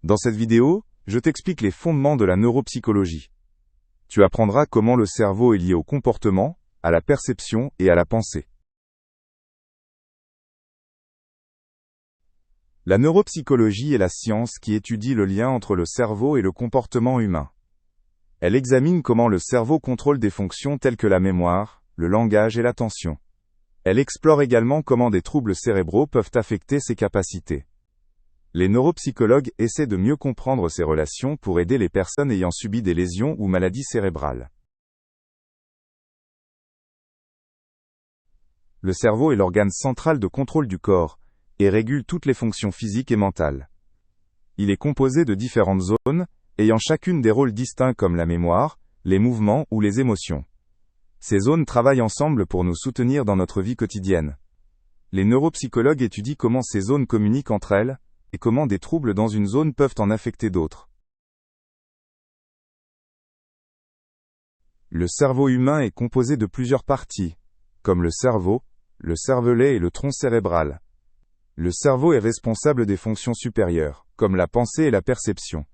Dans cette vidéo, je t'explique les fondements de la neuropsychologie. Tu apprendras comment le cerveau est lié au comportement, à la perception et à la pensée. La neuropsychologie est la science qui étudie le lien entre le cerveau et le comportement humain. Elle examine comment le cerveau contrôle des fonctions telles que la mémoire, le langage et l'attention. Elle explore également comment des troubles cérébraux peuvent affecter ces capacités. Les neuropsychologues essaient de mieux comprendre ces relations pour aider les personnes ayant subi des lésions ou maladies cérébrales. Le cerveau est l'organe central de contrôle du corps et régule toutes les fonctions physiques et mentales. Il est composé de différentes zones, ayant chacune des rôles distincts comme la mémoire, les mouvements ou les émotions. Ces zones travaillent ensemble pour nous soutenir dans notre vie quotidienne. Les neuropsychologues étudient comment ces zones communiquent entre elles, et comment des troubles dans une zone peuvent en affecter d'autres. Le cerveau humain est composé de plusieurs parties, comme le cerveau, le cervelet et le tronc cérébral. Le cerveau est responsable des fonctions supérieures, comme la pensée et la perception.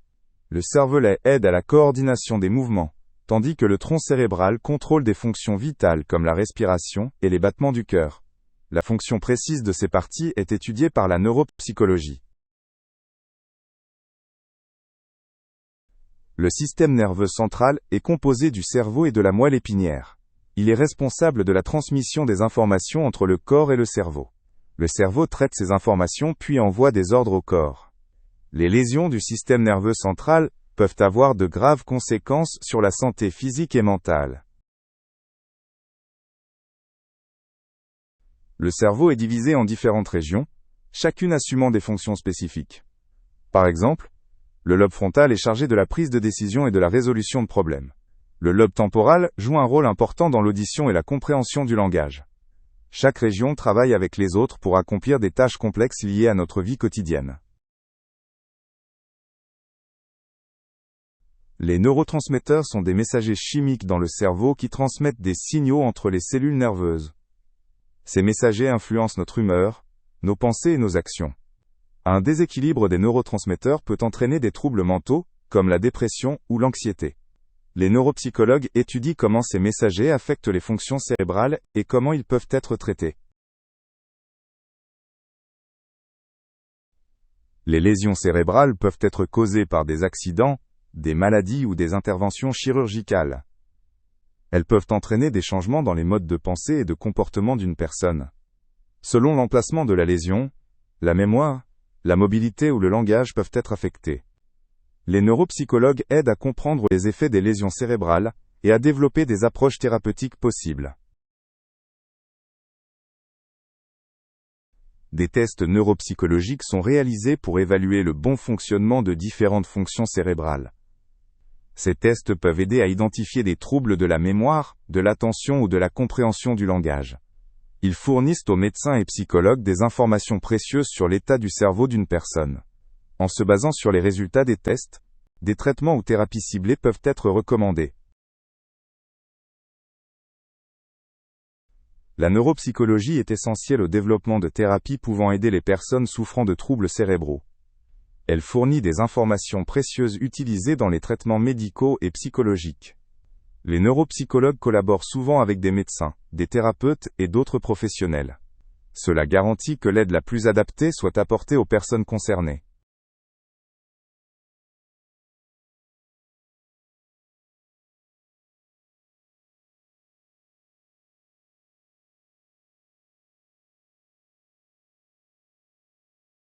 Le cervelet aide à la coordination des mouvements, tandis que le tronc cérébral contrôle des fonctions vitales comme la respiration et les battements du cœur. La fonction précise de ces parties est étudiée par la neuropsychologie. Le système nerveux central est composé du cerveau et de la moelle épinière. Il est responsable de la transmission des informations entre le corps et le cerveau. Le cerveau traite ces informations puis envoie des ordres au corps. Les lésions du système nerveux central peuvent avoir de graves conséquences sur la santé physique et mentale. Le cerveau est divisé en différentes régions, chacune assumant des fonctions spécifiques. Par exemple, le lobe frontal est chargé de la prise de décision et de la résolution de problèmes. Le lobe temporal joue un rôle important dans l'audition et la compréhension du langage. Chaque région travaille avec les autres pour accomplir des tâches complexes liées à notre vie quotidienne. Les neurotransmetteurs sont des messagers chimiques dans le cerveau qui transmettent des signaux entre les cellules nerveuses. Ces messagers influencent notre humeur, nos pensées et nos actions. Un déséquilibre des neurotransmetteurs peut entraîner des troubles mentaux, comme la dépression ou l'anxiété. Les neuropsychologues étudient comment ces messagers affectent les fonctions cérébrales et comment ils peuvent être traités. Les lésions cérébrales peuvent être causées par des accidents, des maladies ou des interventions chirurgicales. Elles peuvent entraîner des changements dans les modes de pensée et de comportement d'une personne. Selon l'emplacement de la lésion, la mémoire, la mobilité ou le langage peuvent être affectés. Les neuropsychologues aident à comprendre les effets des lésions cérébrales et à développer des approches thérapeutiques possibles. Des tests neuropsychologiques sont réalisés pour évaluer le bon fonctionnement de différentes fonctions cérébrales. Ces tests peuvent aider à identifier des troubles de la mémoire, de l'attention ou de la compréhension du langage. Ils fournissent aux médecins et psychologues des informations précieuses sur l'état du cerveau d'une personne. En se basant sur les résultats des tests, des traitements ou thérapies ciblées peuvent être recommandés. La neuropsychologie est essentielle au développement de thérapies pouvant aider les personnes souffrant de troubles cérébraux. Elle fournit des informations précieuses utilisées dans les traitements médicaux et psychologiques. Les neuropsychologues collaborent souvent avec des médecins, des thérapeutes et d'autres professionnels. Cela garantit que l'aide la plus adaptée soit apportée aux personnes concernées.